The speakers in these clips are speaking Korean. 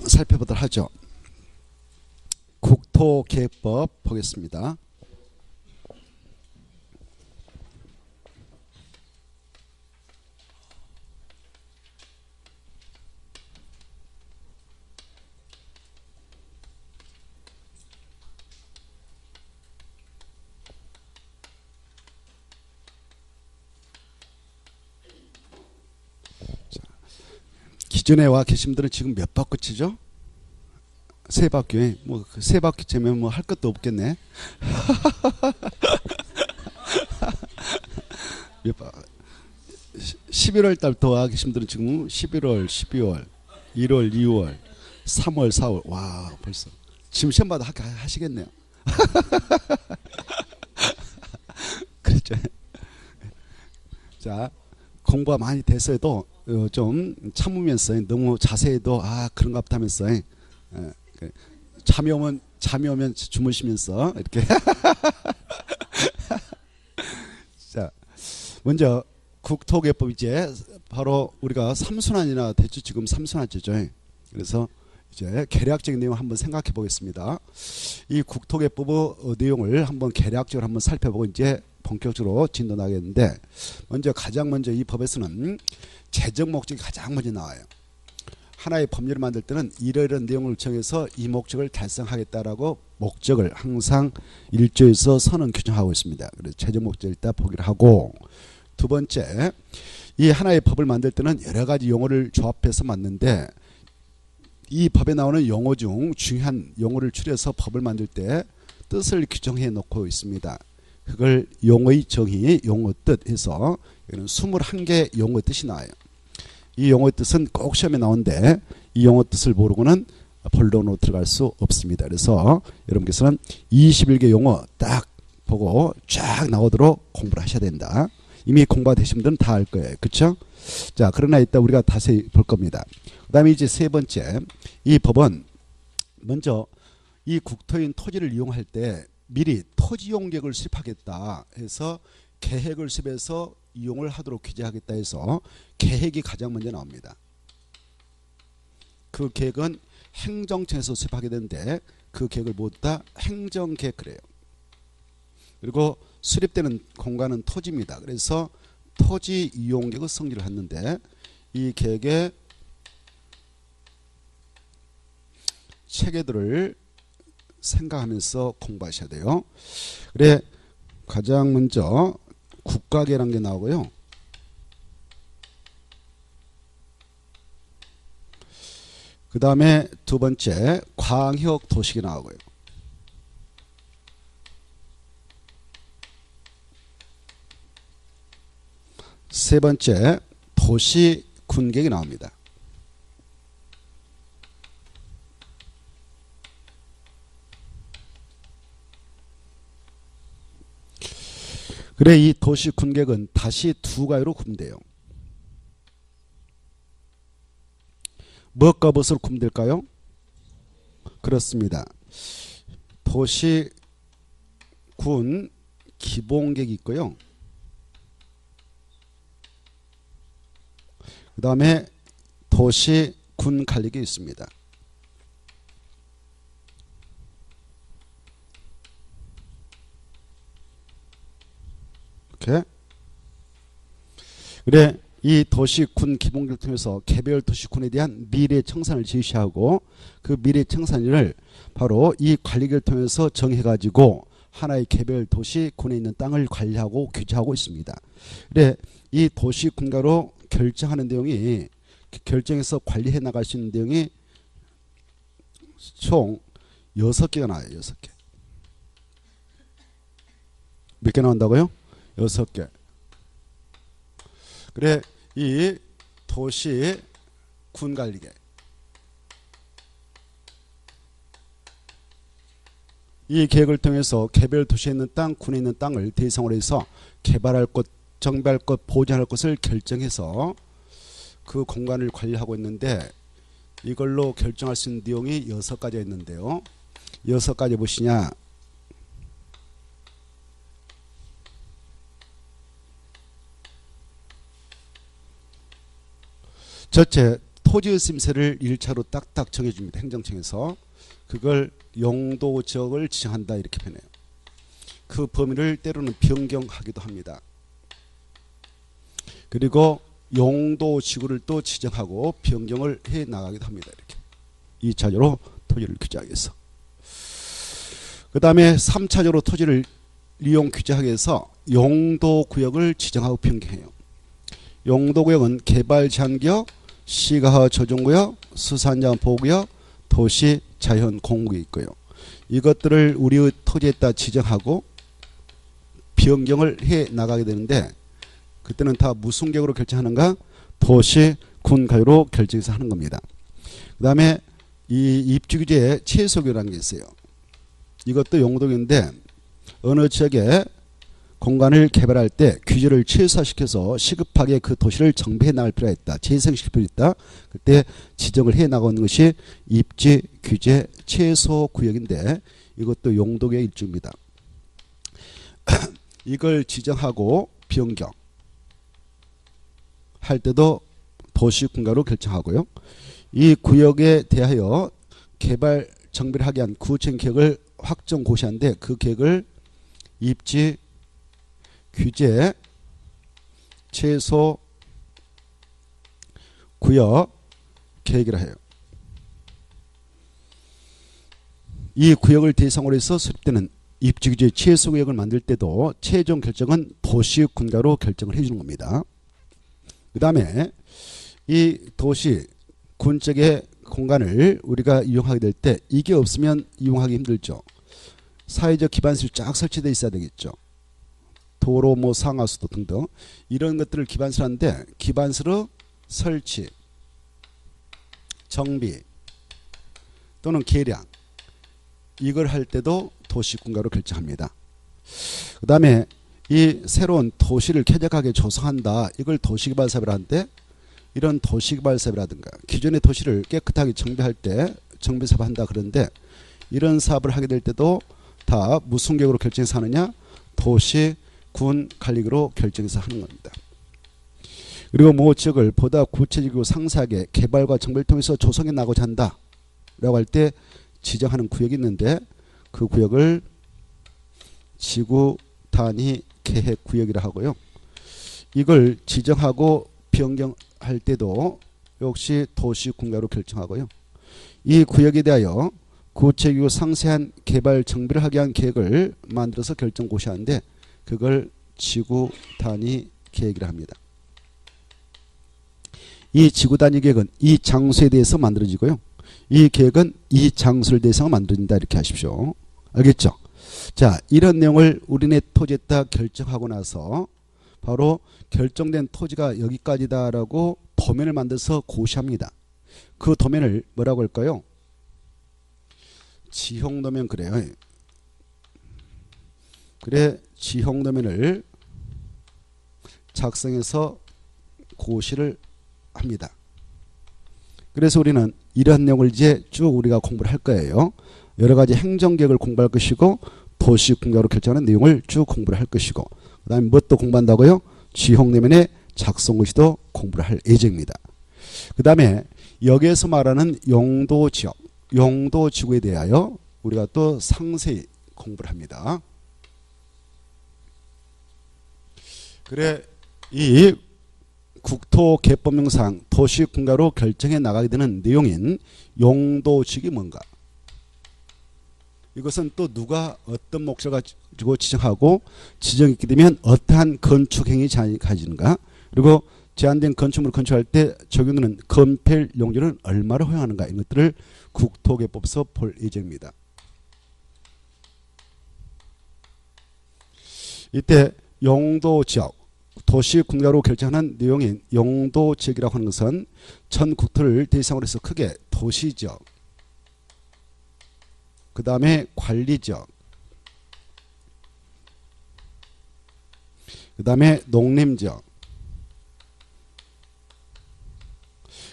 살펴보도록 하죠. 국토계획법 보겠습니다. 기존에 와 계신 분들은 지금 몇 바퀴죠? 세 바퀴. 뭐 세 바퀴째면 뭐 할 것도 없겠네. 몇 바... 11월 달부터 와 계신 분들은 지금 11월, 12월, 1월, 2월, 3월, 4월. 와, 벌써 지금 시험 받아 하시겠네요. 그렇죠. 자, 공부가 많이 됐어도 좀 참으면서 너무 자세히도 그런가 보다 하면서 잠이 오면 주무시면서 이렇게 자, 먼저 국토계획법 이제 바로 우리가 삼순환이나 됐죠. 지금 삼순환제죠. 그래서 이제 계략적인 내용 한번 생각해 보겠습니다. 이 국토계획법 내용을 한번 계략적으로 한번 살펴보고 이제 본격적으로 진도나겠는데, 가장 먼저 이 법에서는 재정 목적이 가장 먼저 나와요. 하나의 법률을 만들 때는 이러이러한 내용을 정해서 이 목적을 달성하겠다라고 목적을 항상 1조에서 선언 규정하고 있습니다. 그래서 재정 목적을 일단 보기를 하고, 두 번째, 이 하나의 법을 만들 때는 여러 가지 용어를 조합해서 만드는데, 이 법에 나오는 용어 중 중요한 용어를 추려서 법을 만들 때 뜻을 규정해 놓고 있습니다. 그걸 용어의 정의, 용어 뜻 해서 21개 용어 뜻이 나와요. 이 용어 뜻은 꼭 시험에 나오는데 이 용어 뜻을 모르고는 본론으로 들어갈 수 없습니다. 그래서 여러분께서는 21개 용어 딱 보고 쫙 나오도록 공부를 하셔야 된다. 이미 공부가 되신 분들은 다 알 거예요. 그렇죠? 자, 그러나 이따 우리가 다시 볼 겁니다. 그 다음에 이제 세 번째, 이 법은 먼저 이 국토인 토지를 이용할 때 미리 토지이용 계획을 수립하겠다 해서 계획을 수립해서 이용을 하도록 규제하겠다 해서 계획이 가장 먼저 나옵니다. 그 계획은 행정청에서 수립하게 되는데 그 계획을 모두 다 행정계획 그래요. 그리고 수립되는 공간은 토지입니다. 그래서 토지 이용 계획을 성립을 했는데 이 계획의 체계들을 생각하면서 공부하셔야 돼요. 그래, 가장 먼저 국가계획이라는 게 나오고요. 그 다음에 두 번째 광역도시계 나오고요. 세 번째 도시군계획이 나옵니다. 그래, 이 도시군계획은 다시 두 가지로 구분돼요. 무엇과 무엇으로 구분될까요? 그렇습니다. 도시군 기본계획이 있고요. 그 다음에 도시군 관리계획이 있습니다. 이렇게. 그래, 이 도시군 기본계획을 통해서 개별 도시군에 대한 미래 청산을 제시하고 그 미래 청산을 바로 이 관리계획을 통해서 정해가지고 하나의 개별 도시군에 있는 땅을 관리하고 규제하고 있습니다. 그래, 이 도시군가로 결정하는 내용이, 결정해서 관리해 나갈 수 있는 내용이 총 6개가 나와요. 6개. 몇 개 나온다고요? 6개. 그래, 이 도시 군관리계, 이 계획을 통해서 개별 도시에 있는 땅, 군에 있는 땅을 대상으로 해서 개발할 것, 정비할 것, 보존할 것을 결정해서 그 공간을 관리하고 있는데, 이걸로 결정할 수 있는 내용이 6가지가 있는데요. 6가지 무엇이냐? 첫째, 토지의심세를 1차로 딱딱 정해줍니다. 행정청에서. 그걸 용도지역을 지정한다 이렇게 표현해요. 그 범위를 때로는 변경하기도 합니다. 그리고 용도지구를 또 지정하고 변경을 해 나가기도 합니다. 이렇게 2차적으로 토지를 규제하기 위해서. 그 다음에 3차적으로 토지를 이용 규제하기 위해서 용도구역을 지정하고 변경해요. 용도구역은 개발제한구역, 시가화 조정구역, 수산자원 보호구역, 도시 자연 공구역이 있고요. 이것들을 우리의 토지에 따라 지정하고 변경을 해 나가게 되는데 그때는 다 무슨 계획으로 결정하는가? 도시 군 가율로 결정해서 하는 겁니다. 그 다음에 이 입지규제에 최소규라는 게 있어요. 이것도 용도인데 어느 지역에 공간을 개발할 때 규제를 최소화시켜서 시급하게 그 도시를 정비해 나갈 필요가 있다. 재생시킬 필요가 있다. 그때 지정을 해 나가는 것이 입지 규제 최소 구역인데 이것도 용도의 일종입니다. 이걸 지정하고 변경 할 때도 도시군가로 결정하고요. 이 구역에 대하여 개발 정비를 하기 위한 구체적인 계획을 확정 고시하는데 그 계획을 입지 규제 최소 구역 계획이라 해요. 이 구역을 대상으로 해서 수립되는 입지규제 최소 구역을 만들 때도 최종 결정은 도시군가로 결정을 해주는 겁니다. 그 다음에 이 도시 군 쪽의 공간을 우리가 이용하게 될 때 이게 없으면 이용하기 힘들죠. 사회적 기반시설이 쫙 설치되어 있어야 되겠죠. 도로, 상하수도 등등 이런 것들을 기반시설 하는데 기반시설 설치, 정비 또는 개량 이걸 할 때도 도시군가로 결정합니다. 그 다음에 이 새로운 도시를 쾌적하게 조성한다. 이걸 도시개발사업을 하는데 이런 도시개발사업이라든가 기존의 도시를 깨끗하게 정비할 때 정비사업을 한다 그러는데 이런 사업을 하게 될 때도 다 무슨 계획으로 결정해서 하느냐? 도시 군 관리로 결정해서 하는 겁니다. 그리고 모 지역을 보다 구체적이고 상세하게 개발과 정비를 통해서 조성해 나가고자 한다 라고 할 때 지정하는 구역이 있는데 그 구역을 지구 단위 계획 구역이라 하고요. 이걸 지정하고 변경할 때도 역시 도시군가로 결정하고요. 이 구역에 대하여 구체적이고 상세한 개발 정비를 하기 위한 계획을 만들어서 결정 고시하는데 그걸 지구 단위 계획이라 합니다. 이 지구 단위 계획은 이 장소에 대해서 만들어지고요. 이 계획은 이 장소를 대해서 만들어진다 이렇게 하십시오. 알겠죠? 자, 이런 내용을 우리네 토지에 따라 결정하고 나서 바로 결정된 토지가 여기까지다라고 도면을 만들어서 고시합니다. 그 도면을 뭐라고 할까요? 지형도면 그래요. 그래 지형도면을 작성해서 고시를 합니다. 그래서 우리는 이러한 내용을 이제 쭉 우리가 공부를 할 거예요. 여러 가지 행정계획을 공부할 것이고 도시군가로 결정하는 내용을 쭉 공부를 할 것이고 그 다음에 무엇도 공부한다고요? 지형도면의 작성고시도 공부를 할 예정입니다. 그 다음에 여기에서 말하는 용도지역, 용도지구에 대하여 우리가 또 상세히 공부를 합니다. 그래 이 국토개법령상 도시군가로 결정해 나가게 되는 내용인 용도지역이 뭔가? 이것은 또 누가 어떤 목적을 가지고 지정하고 지정했게 되면 어떠한 건축행위 가지는가? 그리고 제한된 건축물을 건축할 때 적용되는 건폐 용적은 얼마를 허용하는가? 이런 것들을 국토개법에서 볼 예정입니다. 이때 용도지역, 도시군가로 결정하는 내용인 용도지역이라고 하는 것은 전 국토를 대상으로 해서 크게 도시지역, 그 다음에 관리지역, 그 다음에 농림지역,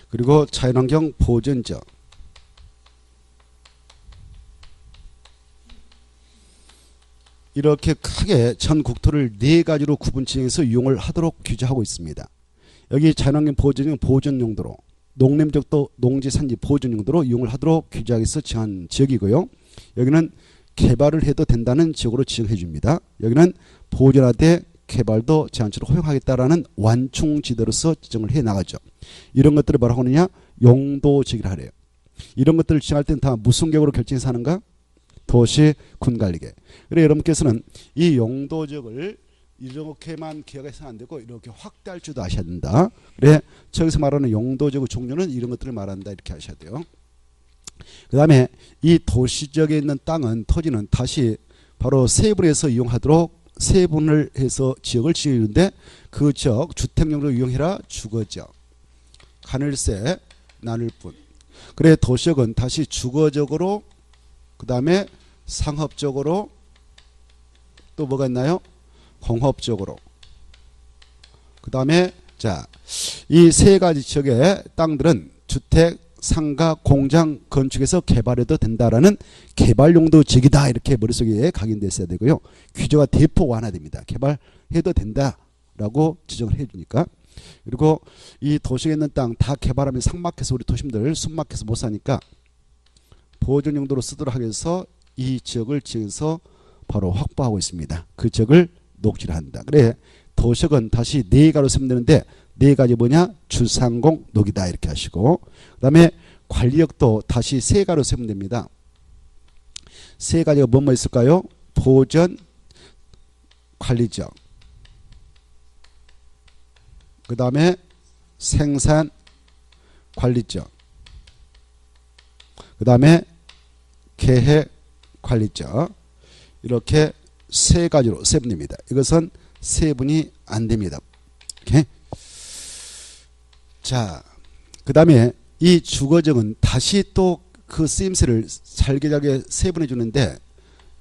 그리고 자연환경 보존지역, 이렇게 크게 전 국토를 네 가지로 구분 지정해서 이용을 하도록 규제하고 있습니다. 여기 자연환경 보존은 보존 용도로, 농림적도 농지산지 보존 용도로 이용을 하도록 규정하기 위해서 정한 지역이고요. 여기는 개발을 해도 된다는 지역으로 지정해 줍니다. 여기는 보존하되 개발도 제한적으로 허용하겠다라는 완충지대로서 지정을 해 나가죠. 이런 것들을 뭐라고 하느냐? 용도지역이라 하래요. 이런 것들을 지정할 때는 다 무슨 계획으로 결정해서 하는가? 도시 군관리계. 그래서 여러분께서는 이 용도지역을 이렇게만 기억해서는 안 되고 이렇게 확대할 줄도 아셔야 된다. 그래 저기서 말하는 용도지구 종류는 이런 것들을 말한다 이렇게 하셔야 돼요. 그 다음에 이 도시지역에 있는 땅은 토지는 다시 바로 세분해서 이용하도록 세분을 해서 지역을 지으는데 그 지역 주택용으로 이용해라 주거지역 가늘세 나눌 뿐. 그래 도시역은 다시 주거적으로 그 다음에 상업적으로 또 뭐가 있나요? 공업적으로. 그 다음에 자, 이 세 가지 지역의 땅들은 주택, 상가, 공장, 건축에서 개발해도 된다라는 개발용도 지역이다 이렇게 머릿속에 각인돼 있어야 되고요. 규제가 대폭 완화됩니다. 개발해도 된다라고 지정을 해주니까. 그리고 이 도시에 있는 땅 다 개발하면 삭막해서 우리 도심들 숨막혀서 못 사니까 보존용도로 쓰도록 하기 위해서 이 지역을 지어서 바로 확보하고 있습니다. 그 지역을 녹지를 한다. 그래 도시역은 다시 네 가지로 쓰면 되는데 네 가지 뭐냐? 주상공 녹이다 이렇게 하시고 그 다음에 관리역도 다시 세 가지로 쓰면 됩니다. 세 가지가 뭐뭐 있을까요? 보전 관리지역 그 다음에 생산 관리지역 그 다음에 계획 관리지역 이렇게 세 가지로 세분입니다. 이것은 세분이 안 됩니다. 오케이? 자, 그 다음에 이 주거지역은 다시 또 그 쓰임새를 잘게 세분해 주는데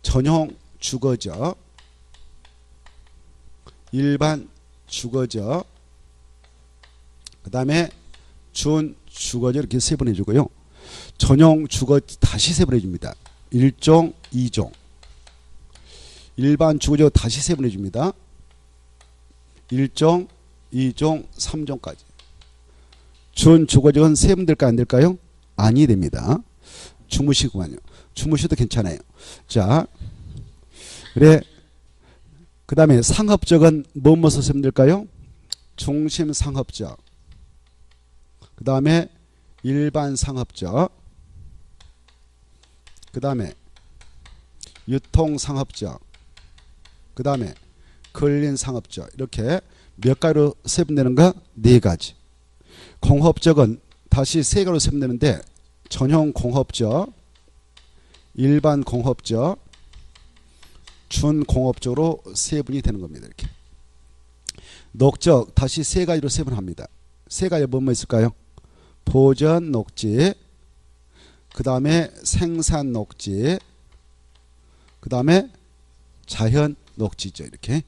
전용 주거지역, 일반 주거지역, 그 다음에 준 주거지역 이렇게 세분해 주고요. 전용 주거 다시 세분해 줍니다. 1종, 2종. 일반 주거지역 다시 세분해 줍니다. 1종, 2종, 3종까지. 준 주거지역은 세분될까 안 될까요? 아니 됩니다. 주무시구만요. 주무셔도 괜찮아요. 자, 그래. 그 다음에 상업적은 뭐뭐서 세분될까요? 중심 상업적. 그 다음에 일반 상업적. 그 다음에 유통 상업적. 그 다음에 근린 상업적. 이렇게 몇 가지로 세분되는가? 네 가지. 공업적은 다시 세 가지로 세분되는데 전용 공업적, 일반 공업적, 준공업적으로 세분이 되는 겁니다. 이렇게. 녹적 다시 세 가지로 세분합니다. 세 가지 뭐뭐 있을까요? 보전 녹지, 그 다음에 생산 녹지, 그 다음에 자연 녹지죠. 이렇게.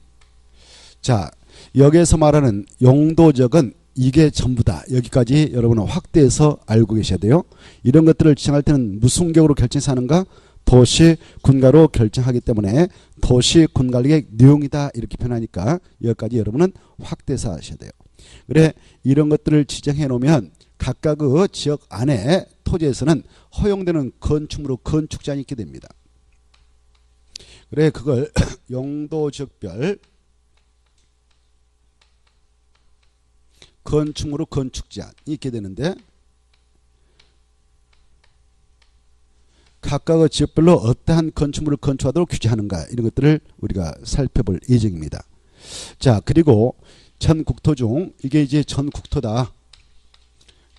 자, 여기에서 말하는 용도적은 이게 전부다. 여기까지 여러분은 확대해서 알고 계셔야 돼요. 이런 것들을 지정할 때는 무슨 격으로 결정해서 하는가? 도시 군가로 결정하기 때문에 도시 군관리의 내용이다 이렇게 표현하니까 여기까지 여러분은 확대해서 하셔야 돼요. 그래 이런 것들을 지정해 놓으면 각각 그 지역 안에 토지에서는 허용되는 건축물로 건축제한이 있게 됩니다. 그래 그걸 용도지역별 건축물로 건축제한이 있게 되는데 각각의 지역별로 어떠한 건축물을 건축하도록 규제하는가 이런 것들을 우리가 살펴볼 예정입니다. 자 그리고 전국토 중 이게 이제 전국토다.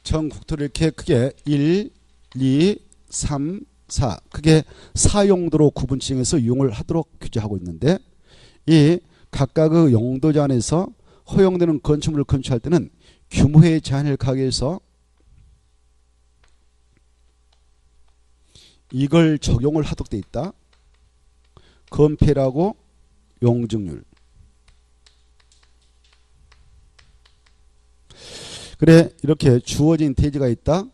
전국토를 이렇게 크게 1, 2, 3, 4 크게 4용도로 구분 지정해서 이용을 하도록 규제하고 있는데 이 각각의 용도제 안에서 허용되는 건축물을 건축할 때는 규모의 제한을 가하기 위해서 이걸 적용을 하도록 돼 있다. 건폐라고 용적률. 그래 이렇게 주어진 대지가 있다.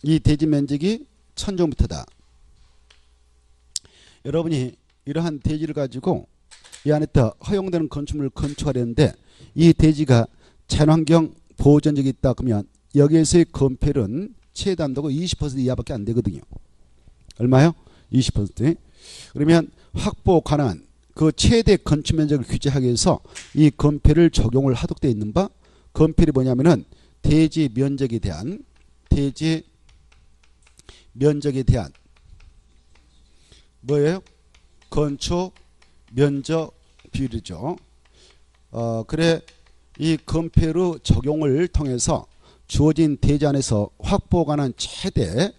이 대지 면적이 1000제곱미터다. 여러분이 이러한 대지를 가지고 이 안에 허용되는 건축물을 건축하려는데 이 대지가 자연환경 보호전적이 있다 그러면 여기에서의 건폐율은 최대 한도가 20% 이하밖에 안 되거든요. 얼마요? 20%. 그러면 확보 관한 그 최대 건축 면적을 규제하기 위해서 이 건폐율을 적용을 하도록 되어 있는 바, 건폐율이 뭐냐면은 대지 면적에 대한 뭐예요? 건축 면적 비율이죠. 그래 이 건폐율 적용을 통해서 주어진 대지 안에서 확보 관한 최대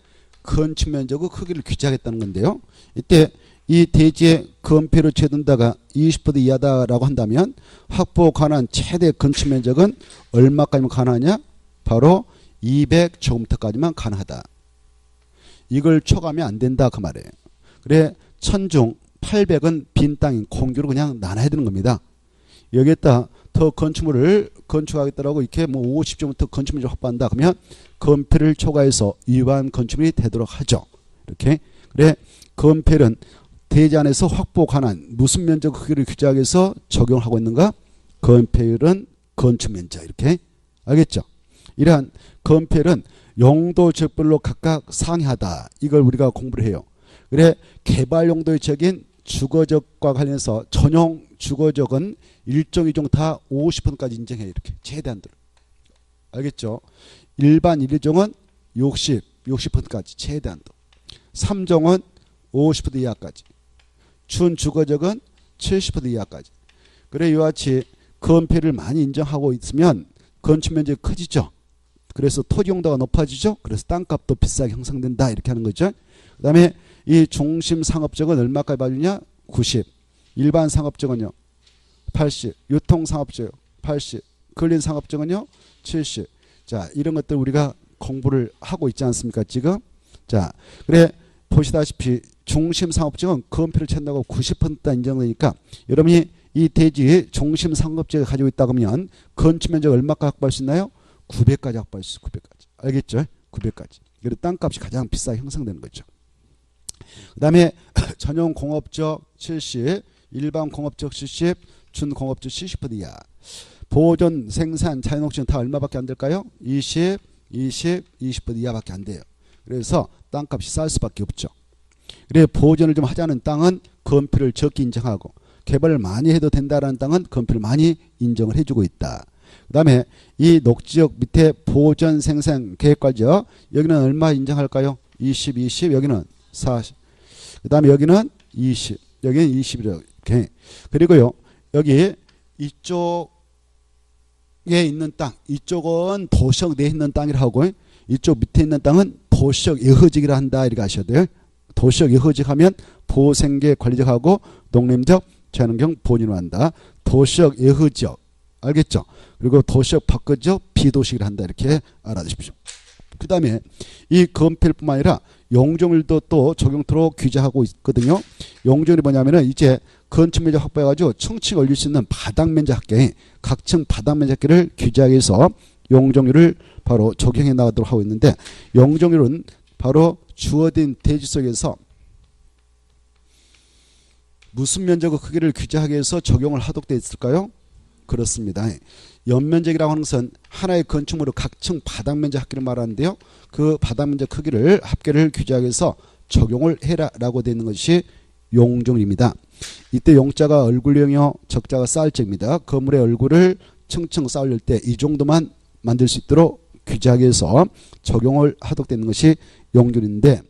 건축 면적의 크기를 규제하겠다는 건데요. 이때 이 대지의 건폐율을 채둔다가 20% 이하다라고 한다면 확보 관한 최대 건축 면적은 얼마까지만 가능하냐? 바로 200제곱미터까지만 가능하다. 이걸 초과하면 안 된다 그 말이에요. 그래 1000중 800은 빈 땅인 공규로 그냥 나눠야 되는 겁니다. 여기에다 더 건축물을 건축하겠다라고 이렇게 뭐 50제곱미터 건축물을 확보한다 그러면 건폐율을 초과해서 위반 건축물이 되도록 하죠. 이렇게. 그래 건폐율은 대지 안에서 확보 관한 무슨 면적 크기를 규제하기 위해서 적용하고 있는가? 건폐율은 건축 면적 이렇게 알겠죠? 이러한 건폐율은 용도 지역별로 각각 상이하다. 이걸 우리가 공부를 해요. 그래 개발 용도의 지역인 주거적과 관련해서 전용 주거적은 일종 2종 다 50%까지 인정해요. 이렇게 최대한도로. 알겠죠? 일반 1종은 60%까지 최대한도. 3종은 50% 이하까지. 준주거적은 70% 이하까지. 그래 이와 같이 건폐율을 많이 인정하고 있으면 건축 면적이 커지죠. 그래서 토지 용도가 높아지죠. 그래서 땅값도 비싸게 형성된다. 이렇게 하는 거죠. 그 다음에 이 중심 상업적은 얼마까지 봐주냐? 90. 일반 상업적은요? 80. 유통 상업적 80. 근린 상업적은요? 70. 자, 이런 것들 우리가 공부를 하고 있지 않습니까? 지금. 자, 그래 보시다시피 중심 상업적은 건폐율을 채운다고 90% 인정되니까 여러분이 이 대지 중심 상업적을 가지고 있다 그러면 건축 면적 얼마까지 확보할 수 있나요? 900까지 확보할 수 있어요. 900까지. 알겠죠? 900까지. 그리고 땅값이 가장 비싸게 형성되는 거죠. 그 다음에 전용 공업적 70, 일반 공업적 70, 준공업적 70% 이하. 보존, 생산, 자연옥시는 다 얼마밖에 안 될까요? 20, 20% 이하밖에 안 돼요. 그래서 땅값이 쌀 수밖에 없죠. 그래 보존을 좀 하자는 땅은 건폐율을 적게 인정하고 개발을 많이 해도 된다라는 땅은 건폐율을 많이 인정을 해주고 있다. 그 다음에 이 녹지역 밑에 보존 생산 계획과죠. 여기는 얼마 인정할까요? 20, 20 여기는 40. 그 다음에 여기는 20 여기는 20이렇게. 그리고요 여기 이쪽에 있는 땅 이쪽은 도시역 내에 있는 땅이라 하고 이쪽 밑에 있는 땅은 도시역 예허직이라 한다 이렇게 하셔야 돼요. 도시역 예허직 하면 보생계 관리적하고 농림적 자연환경 본인으로 한다. 도시역 예허지역 알겠죠? 그리고 도시역 밖지역 비도시를 한다 이렇게 알아두십시오. 그 다음에 이 건폐율뿐만 아니라 용적률도 또 적용토록 규제하고 있거든요. 용적률이 뭐냐면은 이제 건축 면적 확보해가지고 층층 올릴 수 있는 바닥 면적 합계, 각층 바닥 면적 합계를 규제하기 위해서 용적률을 바로 적용해 나가도록 하고 있는데 용적률은 바로 주어진 대지 속에서 무슨 면적의 크기를 규제하기 위해서 적용을 하도록 되어 있을까요? 그렇습니다. 연면적이라고 하는 것은 하나의 건축물의 각층 바닥면적 합계를 말하는데요. 그 바닥면적 크기를 합계를 규제하기 위해서 적용을 해라라고 되어 있는 것이 용적률입니다. 이때 용자가 얼굴형이요 적자가 쌓을적입니다. 건물의 얼굴을 층층 쌓을 때 이 정도만 만들 수 있도록 규제하기 위해서 적용을 하도록 되는 것이 용적률인데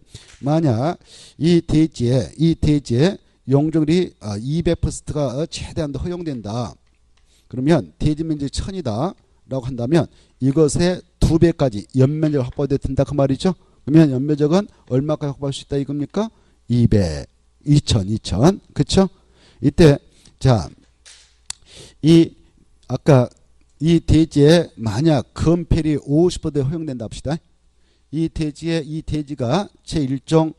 만약 이 대지에 용적률이 200%가 최대한도 허용된다. 그러면 대지 면적이 1000이다 라고 한다면 이것의 2배까지 연면적을 확보해야 된다 그 말이죠. 그러면 연면적은 얼마까지 확보할 수 있다 이겁니까? 200, 2000 그쵸? 이때 자 이 아까 이 대지에 만약 건폐율이 50% 허용된다 합시다. 이 대지가 제1종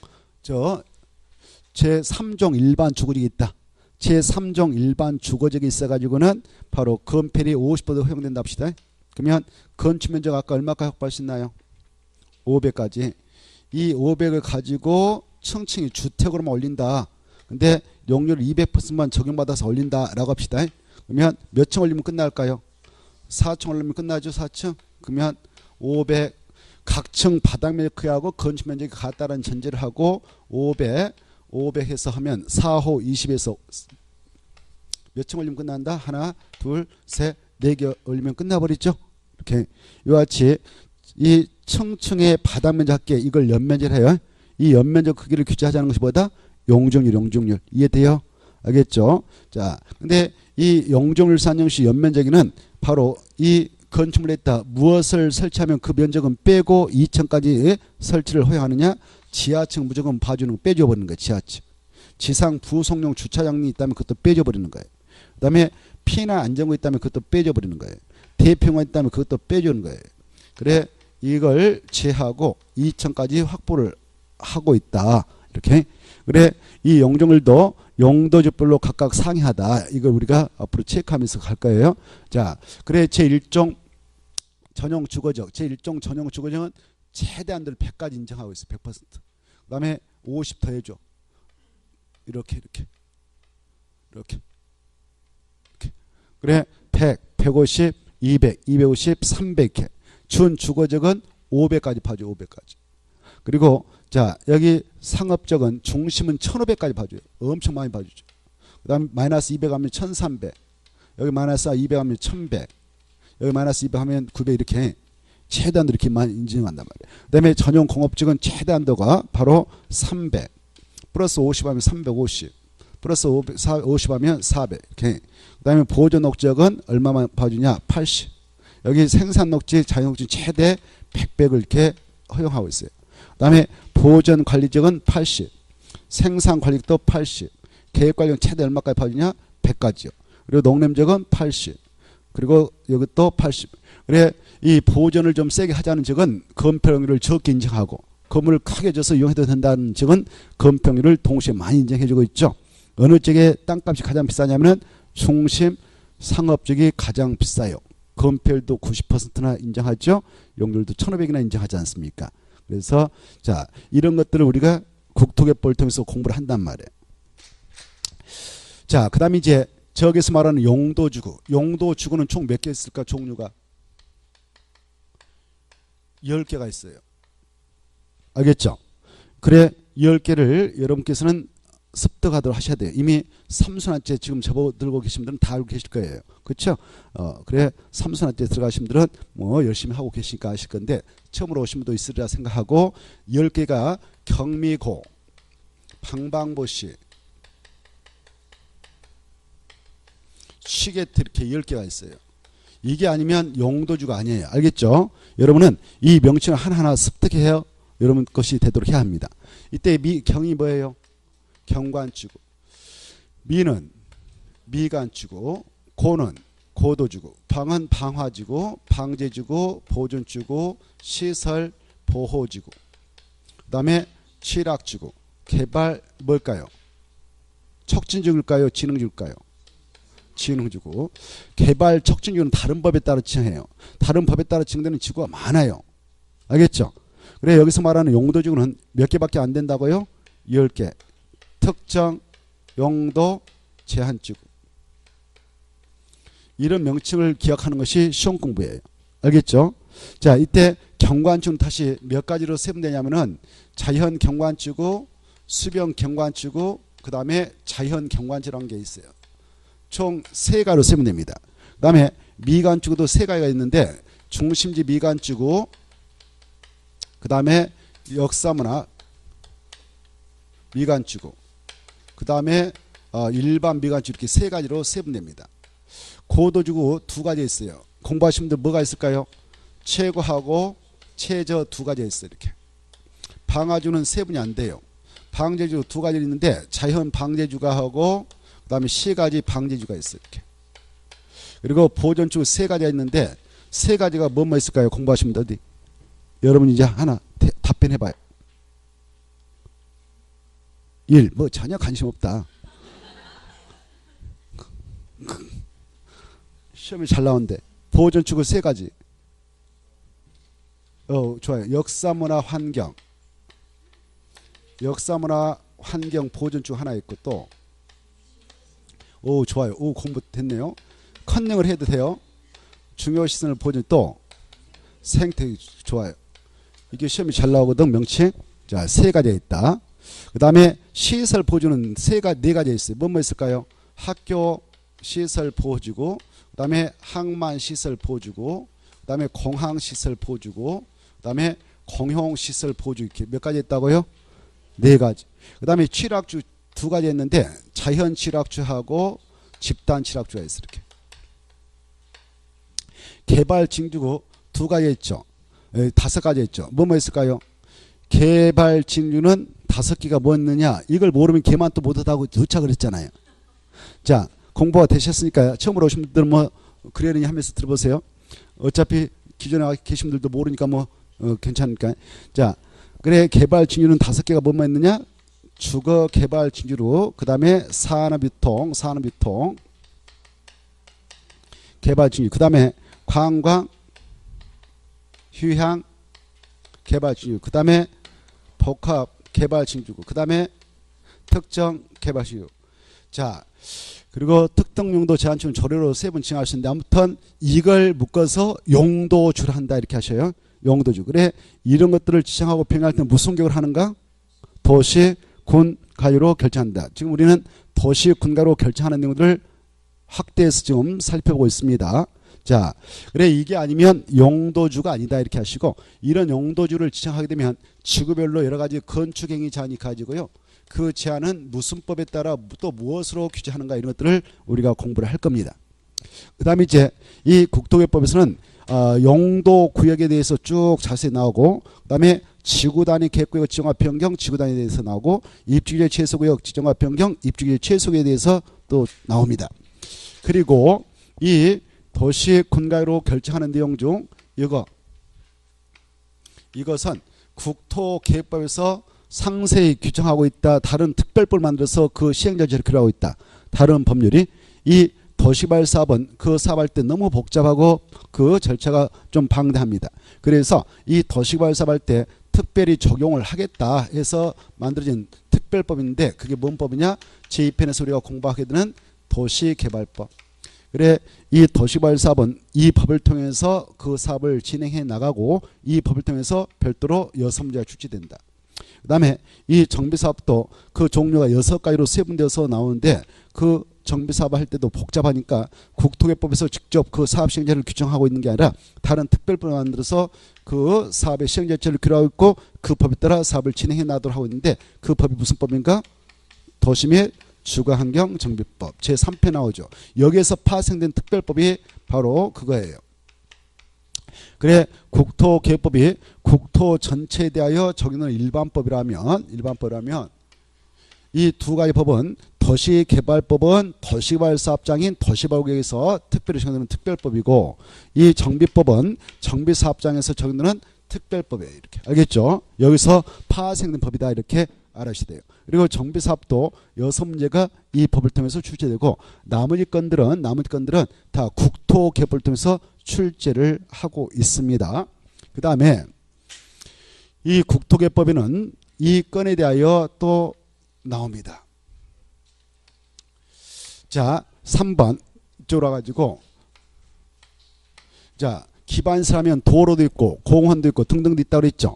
제3종 일반 주거지가 있다. 제3종 일반 주거지가 있어가지고는 바로 건폐율이 50% 허용된다 합시다. 그러면 건축면적 아까 얼마까지 확보할 수 있나요? 500까지. 이 500을 가지고 층층이 주택으로만 올린다. 근데 용률 200%만 적용받아서 올린다라고 합시다. 그러면 몇 층 올리면 끝날까요? 4층 올리면 끝나죠. 4층. 그러면 500 각층 바닥 면적 크기하고 건축 면적이 같다는 전제를 하고 500 해서 하면 4호 20에서 몇 층 올리면 끝난다? 하나, 둘, 셋, 네 개 올리면 끝나버리죠. 이렇게 이와 같이 이 층층의 바닥 면적 합계 이걸 연면적을 해요. 이 연면적 크기를 규제하자는 것이 뭐다? 용적률 이해돼요? 알겠죠? 자, 근데 이 용적률 산정시 연면적에는 바로 이 건축물에 있다 무엇을 설치하면 그 면적은 빼고 2층까지 설치를 허용하느냐? 지하층 무조건 봐주는 거 빼줘버리는 거예요. 지하층. 지상 부속용 주차장이 있다면 그것도 빼줘버리는 거예요. 그 다음에 피나 안전구 있다면 그것도 빼줘버리는 거예요. 대평원 있다면 그것도 빼주는 거예요. 그래 이걸 제하고 2층까지 확보를 하고 있다. 이렇게. 그래 이 용적률도 용도지별로 각각 상이하다. 이걸 우리가 앞으로 체크하면서 갈 거예요. 자, 그래 제1종 전용 주거적 제1종 전용 주거적은 최대한들 100까지 인정하고 있어요. 100%. 그 다음에 50 더해줘. 이렇게. 그래 100, 150, 200, 250, 300해. 준 주거적은 500까지 봐줘. 500까지. 그리고 자 여기 상업적은 중심은 1500까지 봐줘요. 엄청 많이 봐주죠. 그 다음 마이너스 200 하면 1300. 여기 마이너스 200 하면 1100. 여기 마이너스 200 하면 900 이렇게 최대한도 이렇게 많이 인정한단 말이에요. 그 다음에 전용 공업적은 최대한도가 바로 300. 플러스 50 하면 350. 플러스 50 하면 400. 이렇게. 그 다음에 보존 녹지역은 얼마만 봐주냐? 80. 여기 생산 녹지, 자연 녹지 최대 100백을 이렇게 허용하고 있어요. 그 다음에 보존 관리지역은 80. 생산 관리지역도 80. 계획 관리지역 최대 얼마까지 봐주냐? 100까지요. 그리고 농림지역은 80. 그리고 여기 또 80. 그래 이 보존을 좀 세게 하자는 지역은 건폐율을 적게 인정하고 건물을 크게 져서 이용해도 된다는 지역은 건폐율을 동시에 많이 인정해주고 있죠. 어느 지역의 땅값이 가장 비싸냐면은 중심 상업지역이 가장 비싸요. 건폐율도 90%나 인정하죠. 용적률도 1500이나 인정하지 않습니까? 그래서 자 이런 것들을 우리가 국토개법을 통해서 공부를 한단 말이에요. 자, 그 다음에 이제 저기서 말하는 용도지구. 용도지구는 총 몇 개 있을까? 종류가 10개가 있어요. 알겠죠? 그래 10개를 여러분께서는 습득하도록 하셔야 돼요. 이미 삼순환제 지금 접어들고 계신 분들은 다 알고 계실 거예요. 그렇죠? 그래 삼순환제 들어가신 분들은 뭐 열심히 하고 계시니까 아실 건데 처음으로 오신 분도 있으리라 생각하고 10개가 경미고, 방방보시, 시계트 이렇게 10개가 있어요. 이게 아니면 용도주가 아니에요. 알겠죠? 여러분은 이 명칭을 하나하나 습득해야 여러분 것이 되도록 해야 합니다. 이때 경이 뭐예요? 경관지구. 미는 미관지구. 고는 고도지구. 방은 방화지구, 방제지구, 보존지구, 시설 보호지구. 그 다음에 취락지구. 개발 뭘까요? 촉진지구일까요? 진흥지구일까요? 진흥지구. 개발 촉진지구는 다른 법에 따라 지정해요. 다른 법에 따라 지정되는 지구가 많아요. 알겠죠? 그래 여기서 말하는 용도지구는 몇 개밖에 안 된다고요? 10개. 특정 용도 제한지구. 이런 명칭을 기억하는 것이 시험 공부예요. 알겠죠? 자, 이때 경관지구는 다시 몇 가지로 세분되냐면은 자연 경관지구, 수변 경관지구, 그 다음에 자연 경관지라는 게 있어요. 총 3가지로 세분됩니다. 그 다음에 미관지구도 3가지가 있는데 중심지 미관지구, 그 다음에 역사문화 미관지구, 그 다음에 일반 미관지구 이렇게 3가지로 세분됩니다. 고도지구 2가지 있어요. 공부하신 분들 뭐가 있을까요? 최고하고 최저 2가지 있어요. 이렇게. 방화지구는 세분이 안 돼요. 방제지구 2가지 있는데 자연 방제지구가 하고 그 다음에 시가지 방제지구가 있어요. 이렇게. 그리고 보존지구 3가지가 있는데 3가지가 뭐뭐 있을까요? 공부하신 분들 어디? 여러분 이제 하나 답변해봐요. 1. 뭐 전혀 관심 없다. 시험이 잘 나오는데 보존지구 3가지. 좋아요. 역사문화 환경. 역사문화 환경 보존지구 하나 있고 또 좋아요. 공부 됐네요. 컨닝을 해도 돼요. 중요시설을 보존 또 생태 좋아요. 이게 시험이 잘 나오거든. 명칭. 자, 세 가지가 있다. 그 다음에 시설 보호주는 네 가지 있어요. 뭐 있을까요? 학교 시설 보호주고, 그 다음에 항만 시설 보호주고, 그 다음에 공항 시설 보호주고, 그 다음에 공용 시설 보호주. 이렇게 몇 가지 있다고요? 네 가지. 그 다음에 취락주 두 가지 있는데 자연 취락주하고 집단 취락주가 있어요. 이렇게. 개발 징주고 두 가지 있죠. 다섯 가지 있죠. 뭐 있을까요? 개발 징주는 다섯 개가 뭐였느냐? 이걸 모르면 개만 또 못하다고 누차 그랬잖아요. 자, 공부가 되셨으니까 처음으로 오신 분들은 뭐 그러려니 하면서 들어보세요. 어차피 기존에 계신 분들도 모르니까 뭐 괜찮으니까. 자, 그래 개발 징주는 다섯 개가 뭐만 있느냐? 주거 개발 징주로, 그 다음에 산업유통 개발 징주, 그 다음에 관광 휴양 개발 징주, 그 다음에 복합 개발 징주고, 그 다음에 특정 개발 징주. 자, 그리고 특정 용도 제한층 조례로 세 번 칭하시는데 아무튼 이걸 묶어서 용도주를 한다 이렇게 하셔요. 용도주. 그래 이런 것들을 지정하고 평가할 때 무슨 교육을 하는가? 도시 군 가유로 결정한다. 지금 우리는 도시 군 가유로 결정하는 내용들을 확대해서 지금 살펴보고 있습니다. 자, 그래 이게 아니면 용도주가 아니다 이렇게 하시고, 이런 용도주를 지정하게 되면 지구별로 여러 가지 건축행위 제한이 가지고요. 그 제한은 무슨 법에 따라 또 무엇으로 규제하는가 이런 것들을 우리가 공부를 할 겁니다. 그 다음에 이제 이 국토개법에서는 용도 구역에 대해서 쭉 자세히 나오고, 그 다음에 지구단위 계획구역 지정화 변경 지구단위에 대해서 나오고, 입주규제 최소구역 지정화 변경 입주규제 최소구역에 대해서 또 나옵니다. 그리고 이 도시 군가로 결정하는 내용 중 이것은 국토계획법에서 상세히 규정하고 있다. 다른 특별법을 만들어서 그 시행자체를 규정하고 있다. 다른 법률이. 이 도시발사업은 그 사업할 때 너무 복잡하고 그 절차가 좀 방대합니다. 그래서 이 도시발사업할 때 특별히 적용을 하겠다 해서 만들어진 특별법인데, 그게 뭔 법이냐? 제2편에서 우리가 공부하게 되는 도시개발법. 그래 이 도시발사업은 이 법을 통해서 그 사업을 진행해 나가고, 이 법을 통해서 별도로 6문제가 출제된다. 그 다음에 이 정비사업도 그 종류가 6가지로 세분되어서 나오는데, 그 정비사업 할 때도 복잡하니까 국토개법에서 직접 그 사업 시행자를 규정하고 있는 게 아니라 다른 특별법을 만들어서 그 사업의 시행자체를 규정하고 있고, 그 법에 따라 사업을 진행해 나도록 하고 있는데, 그 법이 무슨 법인가? 도시 및 주거환경정비법 제3편 나오죠. 여기에서 파생된 특별법이 바로 그거예요. 그래 국토계획법이 국토 전체에 대하여 적용하는 일반법이라면 이 두 가지 법은 도시개발법은 도시개발사업장인 도시개발구역에서 특별히 적용되는 특별법이고, 이 정비법은 정비사업장에서 적용되는 특별법이에요. 이렇게 알겠죠? 여기서 파생된 법이다 이렇게 알아주셔야 돼요. 그리고 정비사업도 6문제가 이 법을 통해서 출제되고, 나머지 건들은 다 국토개법을 통해서 출제를 하고 있습니다. 그 다음에 이 국토개법에는 이 건에 대하여 또 나옵니다. 자, 3번 이쪽으로 와가지고, 자, 기반시설하면 도로도 있고 공원도 있고 등등도 있다고 그랬죠.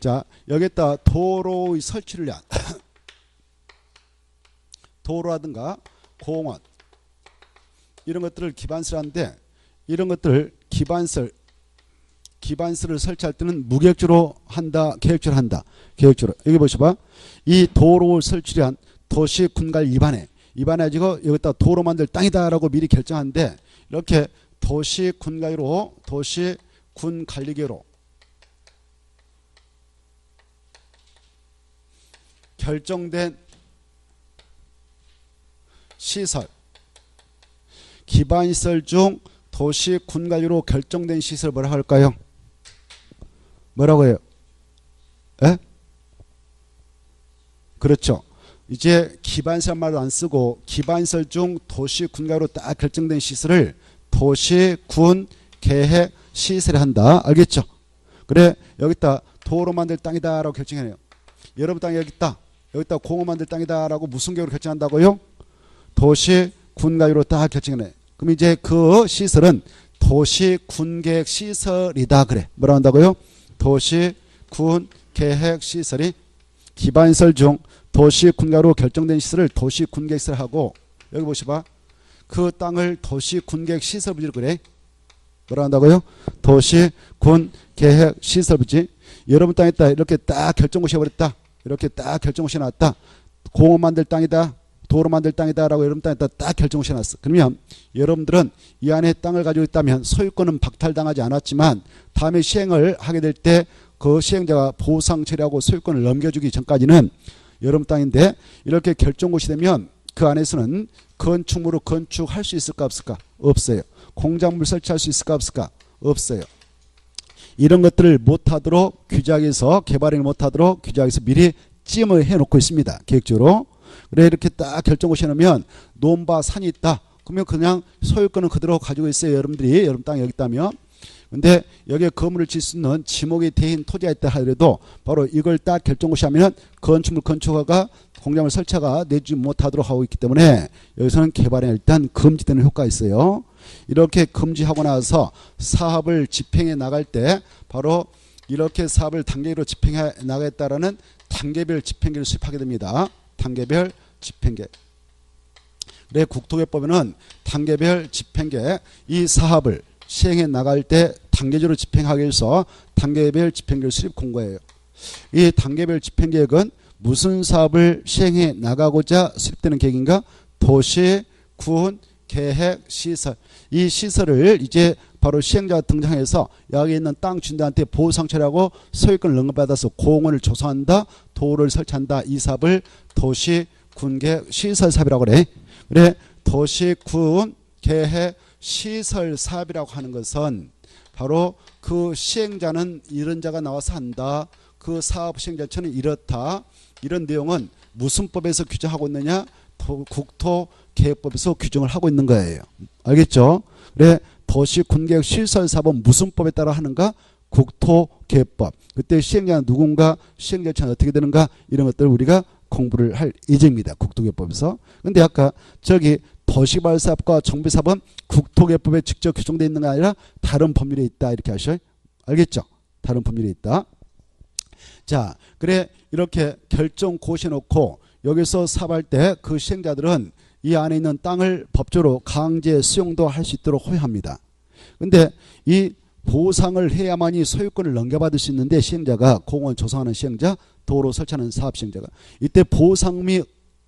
자, 여기에다 도로의 설치를 위한 도로라든가 공원 이런 것들을 기반시설하는데, 이런 것들을 기반시설을 설치할 때는 무계획적으로 한다, 계획적으로 한다. 계획적으로. 여기 보셔봐. 이 도로 설치를 위한 도시 군갈 입안해가지고 여기다 도로 만들 땅이다라고 미리 결정하는데, 이렇게 도시 군가로 도시 군 관리계로 결정된 시설, 기반시설 중 도시 군 관리로 결정된 시설 뭐라고 할까요? 뭐라고 해요? 에? 그렇죠. 이제 기반시설 말도 안 쓰고 기반시설 중 도시 군 관리로 딱 결정된 시설을 도시 군 계획 시설에 한다. 알겠죠? 그래 여기다 도로 만들 땅이다 라고 결정해요. 여러분 땅이 여기 있다. 여기다 공원 만들 땅이다 라고 무슨 계획으로 결정한다고요? 도시 군 관리로 딱 결정해요. 그럼 이제 그 시설은 도시 군 계획 시설이다 그래. 뭐라 한다고요? 도시 군 계획 시설이 기반시설 중 도시 군가로 결정된 시설을 도시 군 계획 시설하고, 여기 보시봐. 그 땅을 도시 군 계획 시설 부지로 그래. 뭐라 한다고요? 도시 군 계획 시설 부지. 여러분 땅에 있다. 이렇게 딱 결정고시 해버렸다. 이렇게 딱 결정고시 해놨다. 공원 만들 땅이다. 도로 만들 땅이다 라고 여러분 땅에다 딱 결정고시 해놨어. 그러면 여러분들은 이 안에 땅을 가지고 있다면 소유권은 박탈당하지 않았지만 다음에 시행을 하게 될 때 그 시행자가 보상 처리하고 소유권을 넘겨주기 전까지는 여러분 땅인데, 이렇게 결정고시 되면 그 안에서는 건축물을 건축할 수 있을까 없을까? 없어요. 공작물 설치할 수 있을까 없을까? 없어요. 이런 것들을 못하도록 규제하기위해서, 개발을 못하도록 규제하기위해서 미리 찜을 해놓고 있습니다. 계획적으로. 그래 이렇게 딱 결정고시 해놓으면 논바 산이 있다. 그러면 그냥 소유권은 그대로 가지고 있어요. 여러분들이 여러분 땅에 여기 있다면. 근데 여기에 건물을 질 수 있는 지목이 대인 토지가 있다 하더라도 바로 이걸 딱 결정고시 하면 건축물 건축허가 공작물 설치가 내주지 못하도록 하고 있기 때문에 여기서는 개발에 일단 금지되는 효과가 있어요. 이렇게 금지하고 나서 사업을 집행해 나갈 때 바로 이렇게 사업을 단계로 집행해 나가겠다라는 단계별 집행계를 수립하게 됩니다. 단계별 집행계. 그래 국토개법에는 단계별 집행계, 이 사업을 시행해 나갈 때 단계적으로 집행하기 위해서 단계별 집행계를 수립 공고해요. 이 단계별 집행계획은 무슨 사업을 시행해 나가고자 수립되는 계획인가? 도시, 군, 계획, 시설. 이 시설을 이제 바로 시행자가 등장해서 여기 있는 땅 주인들한테 보상 처리하고 소유권을 넘겨받아서 공원을 조성한다, 도로를 설치한다. 이 사업을 도시, 군, 계획, 시설 사업이라고 그래. 그래 도시, 군, 계획, 시설 사업이라고 하는 것은 바로 그 시행자는 이런 자가 나와서 한다. 그 사업 시행자처는 이렇다. 이런 내용은 무슨 법에서 규정하고 있느냐? 국토계획법에서 규정을 하고 있는 거예요. 알겠죠? 그래 도시 군계획 시설 사업은 무슨 법에 따라 하는가? 국토계획법. 그때 시행자는 누군가, 시행자처는 어떻게 되는가? 이런 것들을 우리가 공부를 할 예정입니다. 국토계획법에서. 근데 아까 저기 도시개발사업과 정비사업은 국토계획법에 직접 규정되어 있는 게 아니라 다른 법률에 있다. 이렇게 하셔요. 알겠죠? 다른 법률에 있다. 자, 그래 이렇게 결정 고시해놓고 여기서 사업할 때 그 시행자들은 이 안에 있는 땅을 법적으로 강제 수용도 할 수 있도록 허용합니다. 근데 이 보상을 해야만이 소유권을 넘겨받을 수 있는데, 시행자가 공원 조성하는 시행자, 도로 설치하는 사업 시행자가 이때 보상금이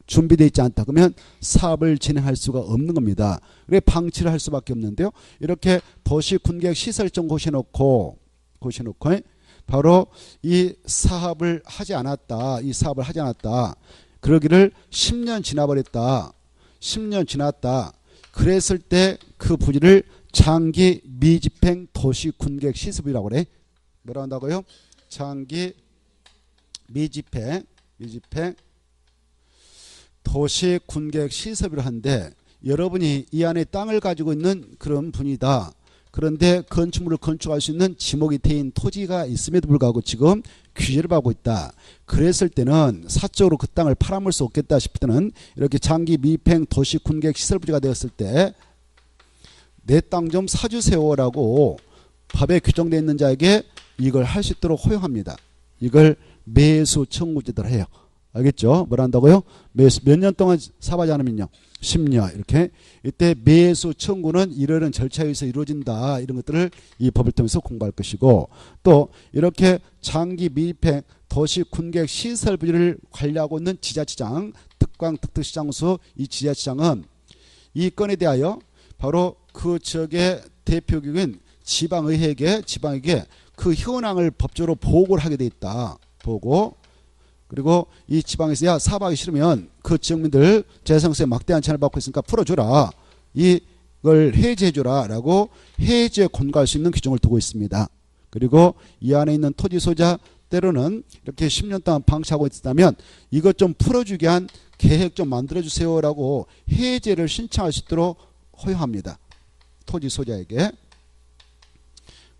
준비되어 있지 않다. 그러면 사업을 진행할 수가 없는 겁니다. 그래 방치를 할 수밖에 없는데요. 이렇게 도시 군계획 시설정 고시해놓고 바로 이 사업을 하지 않았다. 이 사업을 하지 않았다. 그러기를 10년 지나버렸다. 10년 지났다. 그랬을 때 그 부지를 장기 미집행 도시 군계획 시설이라고 그래. 뭐라 한다고요? 장기 미집행 도시 군계획 시설이라 하는데, 여러분이 이 안에 땅을 가지고 있는 그런 분이다. 그런데 건축물을 건축할 수 있는 지목이 대인 토지가 있음에도 불구하고 지금 규제를 받고 있다. 그랬을 때는 사적으로 그 땅을 팔아먹을 수 없겠다 싶을 때는 이렇게 장기 미집행 도시 군계획 시설 부지가 되었을 때 내 땅 좀 사주세요라고 법에 규정되어 있는 자에게 이걸 할 수 있도록 허용합니다. 이걸 매수 청구제도로 해요. 알겠죠? 뭘 한다고요? 매수 몇 년 동안 사업하지 않으면요. 10년. 이렇게 이때 매수 청구는 이러한 절차에 의해서 이루어진다. 이런 것들을 이 법을 통해서 공부할 것이고, 또 이렇게 장기 미집행 도시 군계획 시설 부지를 관리하고 있는 지자체장, 특광 특특시장수, 이 지자체장은 이 건에 대하여 바로 그 지역의 대표기구인 지방의회에게 그 현황을 법적으로 보고를 하게 돼 있다. 보고. 그리고 이 지방에서 야 사업하기 싫으면 그 지역민들 재산세 막대한 제한을 받고 있으니까 풀어줘라. 이걸 해제해줘라 라고 해제 권고할 수 있는 규정을 두고 있습니다. 그리고 이 안에 있는 토지 소유자 때로는 이렇게 10년 동안 방치하고 있다면 이것 좀 풀어주게 한 계획 좀 만들어주세요 라고 해제를 신청할 수 있도록 허용합니다. 토지 소유자에게.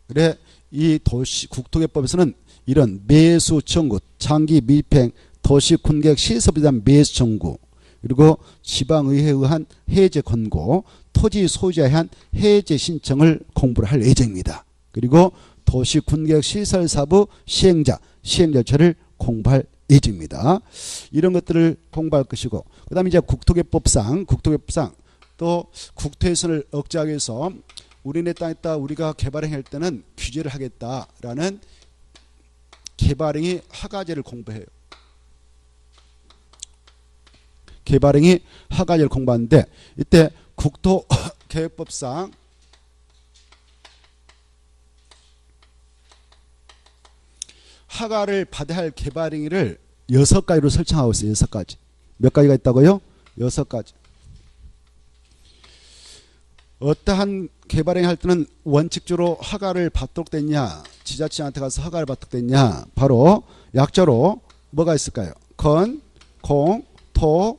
그래 이 도시 국토계획법에서는 이런 매수 청구, 장기 미집행 도시 군계획 시설에 대한 매수 청구, 그리고 지방의회에 의한 해제 권고, 토지 소유자에 의한 해제 신청을 공부를 할 예정입니다. 그리고 도시군계획시설사부 시행자, 시행 절차를 공부할 예정입니다. 이런 것들을 공부할 것이고, 그 다음에 이제 국토개법상 또 국토훼손을 억제하기 위해서 우리네 땅에다 우리가 개발행할 때는 규제를 하겠다라는 개발행위 허가제를 공부해요. 개발행위 허가제를 공부하는데 이때 국토계획법상 허가를 받아야 할 개발행위를 6가지로 설정하고 있어요. 6가지. 몇 가지가 있다고요? 6가지. 어떠한 개발행위 할 때는 원칙적으로 허가를 받도록 됐냐, 지자체한테 가서 허가를 받도록 됐냐, 바로 약자로 뭐가 있을까요? 건, 공, 토,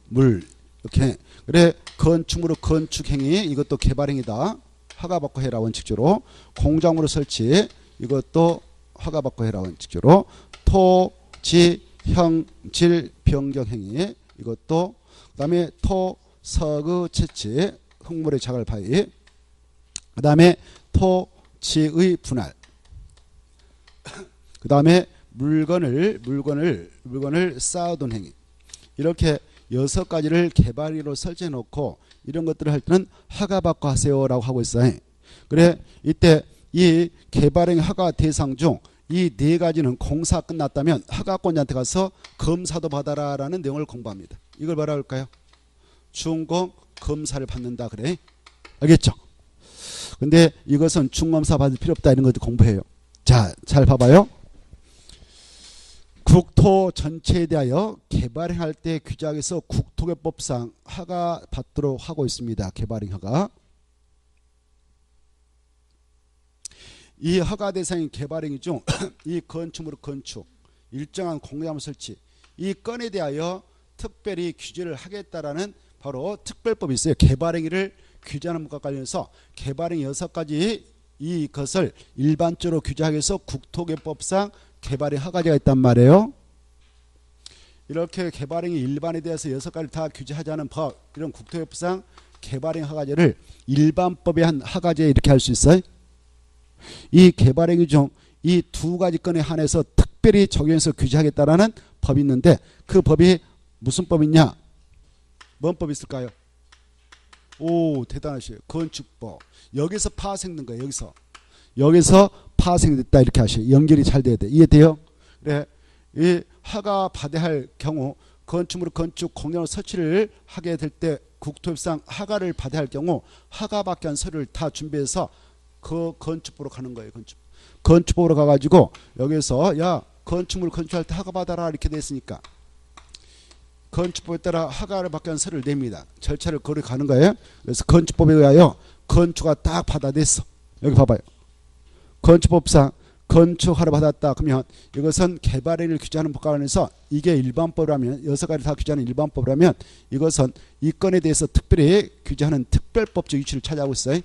물. 이렇게. 그래, 건축물로 건축행위, 이것도 개발행위다. 허가받고 해라, 원칙적으로. 공작물로 설치, 이것도 허가받고 해라, 원칙적으로. 토, 지, 형, 질, 변경행위, 이것도. 그 다음에 토, 석의 채취, 흙물의 자갈 파이, 그 다음에 토지의 분할, 그 다음에 물건을 쌓아둔 행위. 이렇게 6가지를 개발행위로 설정해 놓고 이런 것들을 할 때는 허가받고 하세요라고 하고 있어요. 그래, 이때 이 개발행위 허가 대상 중 이 4가지는 공사 끝났다면 허가권자한테 가서 검사도 받아라라는 내용을 공부합니다. 이걸 뭐라 할까요? 준공 검사를 받는다 그래. 알겠죠? 근데 이것은 중검사 받을 필요 없다 이런 것도 공부해요. 자, 잘 봐봐요. 국토 전체에 대하여 개발행할 때 규정에서 국토개법상 허가 받도록 하고 있습니다. 개발행 허가. 이 허가 대상인 개발행위 중 이 건축물의 건축, 일정한 공작물 설치, 이 건에 대하여 특별히 규제를 하겠다라는 바로 특별법이 있어요. 개발행위를 규제하는 것과 관련해서 개발행위 6가지 이것을 일반적으로 규제하기 위해서 국토개법상 개발행위 허가제가 있단 말이에요. 이렇게 개발행위 일반에 대해서 6가지를 다 규제하자는 법, 이런 국토개법상 개발행위 허가제를 일반법에 한 허가제 이렇게 할 수 있어요. 이 개발행위 중 이 2가지 건에 한해서 특별히 적용해서 규제하겠다라는 법이 있는데 그 법이 무슨 법이냐? 뭔 법이 있을까요? 오, 대단하시요. 건축법. 여기서 파생된 거예요. 여기서 파생됐다 이렇게 하셔요. 연결이 잘 돼야 돼. 이해돼요? 그래, 이 허가 받아야 할 경우 건축물 건축 공작물 설치를 하게 될 때 국토협상 허가를 받아야 할 경우 허가받기 위한 서류를 다 준비해서 그 건축부로 가는 거예요. 건축부로 가가지고 여기서 야 건축물 건축할 때 허가 받아라 이렇게 됐으니까 건축법에 따라 허가를 받기 위한 서류를 냅니다. 절차를 거리 가는 거예요. 그래서 건축법에 의하여 건축가 딱 받아냈어. 여기 봐봐요. 건축법상 건축허가를 받았다. 그러면 이것은 개발행위를 규제하는 법과 관련해서 이게 일반법이라면 6가지 다 규제하는 일반법이라면 이것은 이 건에 대해서 특별히 규제하는 특별법적 위치를 차지하고 있어요.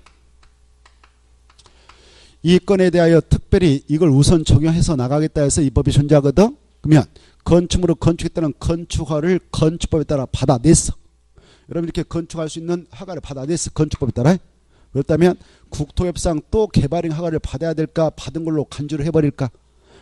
이 건에 대하여 특별히 이걸 우선 적용해서 나가겠다 해서 이 법이 존재하거든. 그러면 건축물을 건축했다는 건축허가를 건축법에 따라 받아냈어. 여러분 이렇게 건축할 수 있는 허가를 받아냈어. 건축법에 따라. 그렇다면 국토협상 또 개발행 허가를 받아야 될까? 받은 걸로 간주를 해버릴까?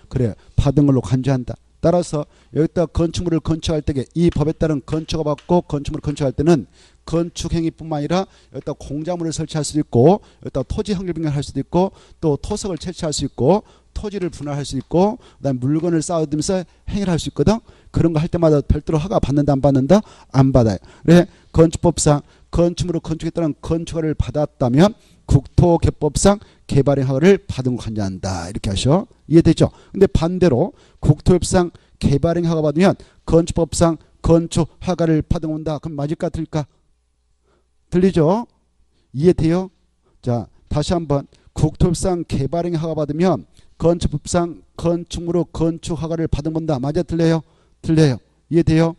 그래, 받은 걸로 간주한다. 따라서 여기다 건축물을 건축할 때 이 법에 따른 건축허가 받고 건축물을 건축할 때는 건축행위뿐만 아니라 여기다 공작물을 설치할 수도 있고 여기다 토지 확률 변경할 수도 있고 또 토석을 채취할 수 있고 토지를 분할할 수 있고 그다음에 물건을 쌓아두면서 행위를 할 수 있거든. 그런 거 할 때마다 별도로 허가 받는다 안 받는다? 안 받아요. 그래, 건축법상 건축물을 건축했다는 건축허가를 받았다면 국토개법상 개발행 허가를 받은 거 간주한다. 이렇게 하셔. 이해되죠? 근데 반대로 국토협상 개발행 허가 받으면 건축법상 건축 허가를 받은 건다. 그럼 맞을까 틀릴까? 들리죠? 이해돼요? 자, 다시 한번 국토협상 개발행 허가 받으면 건축법상 건축물로 건축 허가를 받은 건다. 맞아 틀려요? 틀려요. 이해돼요?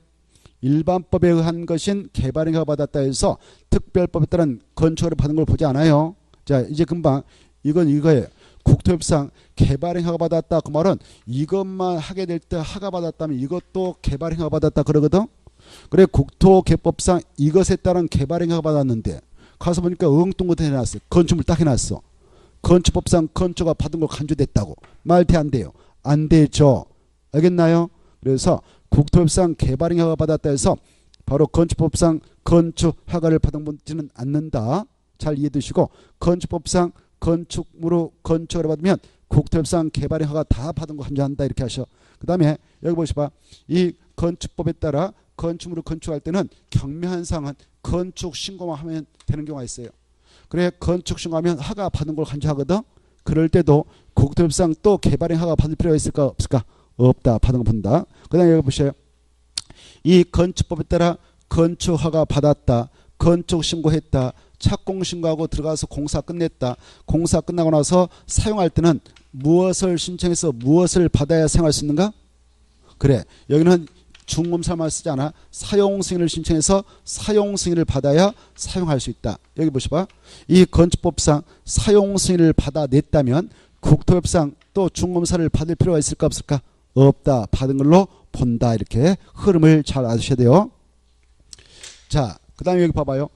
일반법에 의한 것인 개발행 허가 받았다 해서 특별법에 따른 건축허가를 받은 걸 보지 않아요. 자, 이제 금방 이건 이거예요. 국토협상 개발행 허가 받았다 그 말은 이것만 하게 될 때 허가 받았다면 이것도 개발행 허가 받았다 그러거든. 그래 국토개법상 이것에 따른 개발행위가 허가 받았는데 가서 보니까 엉뚱것도 해놨어요. 건축물 딱 해놨어. 건축법상 건축가 받은 걸 간주됐다고. 말 돼 안 돼요? 안 되죠. 알겠나요? 그래서 국토법상 개발행위 허가 받았다 해서 바로 건축법상 건축 허가를 받지는 않는다. 잘 이해해 두시고 건축법상 건축물로 건축을 받으면 국토법상 개발행위 허가 다 받은 거 간주한다 이렇게 하셔. 그 다음에 여기 보시봐. 이 건축법에 따라 건축물을 건축할 때는 경미한 사항은 건축 신고만 하면 되는 경우가 있어요. 그래 건축 신고하면 허가 받은 걸 간주하거든. 그럴 때도 국토법상 또 개발행위 허가 받을 필요가 있을까 없을까? 없다. 받은 거 본다. 그 다음에 여기 보세요. 이 건축법에 따라 건축 허가 받았다. 건축 신고했다. 착공 신고하고 들어가서 공사 끝냈다. 공사 끝나고 나서 사용할 때는 무엇을 신청해서 무엇을 받아야 사용할 수 있는가? 그래 여기는 중검사만 쓰지 않아. 사용 승인을 신청해서 사용 승인을 받아야 사용할 수 있다. 여기 보시봐. 이 건축법상 사용 승인을 받아냈다면 국토법상 또 중검사를 받을 필요가 있을까 없을까? 없다. 받은 걸로 본다. 이렇게 흐름을 잘 아셔야 돼요. 자, 그 다음에 여기 봐봐요.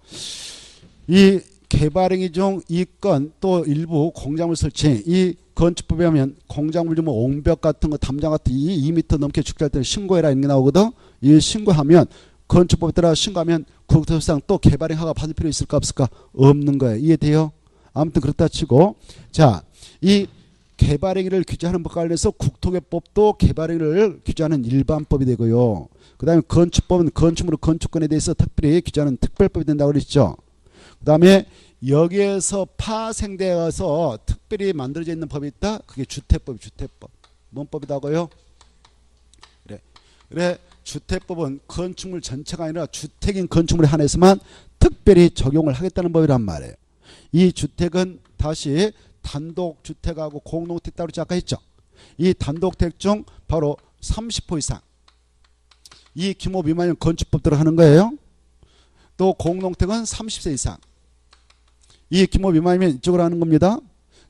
이 개발행위 중 이 건 또 일부 공작물 설치 이 건축법에 하면 공작물 좀 옹벽 같은 거 담장 같은 2m 넘게 축제할 때는 신고해라 이런 게 나오거든. 이 신고하면 건축법에 따라 신고하면 국토법상 또 개발행위 허가 받을 필요 있을까 없을까? 없는 거예요. 이해돼요? 아무튼 그렇다 치고 자, 이 개발행위를 규제하는 법과 관련해서 국토개법도 개발행위를 규제하는 일반법이 되고요. 그 다음에 건축법은 건축물의 건축권에 대해서 특별히 규제하는 특별법이 된다고 그랬죠. 그 다음에 여기에서 파생되어서 특별히 만들어져 있는 법이 있다. 그게 주택법, 주택법. 뭔 법이다고요? 그래 주택법은 건축물 전체가 아니라 주택인 건축물에 한해서만 특별히 적용을 하겠다는 법이란 말이에요. 이 주택은 다시 단독주택하고 공동주택 따로 아까 했죠. 이 단독주택 중 바로 30호 이상 이 규모 미만이면 건축법대로 하는 거예요. 또 공동주택은 30세 이상 이 규모 미만이면 이쪽으로 하는 겁니다.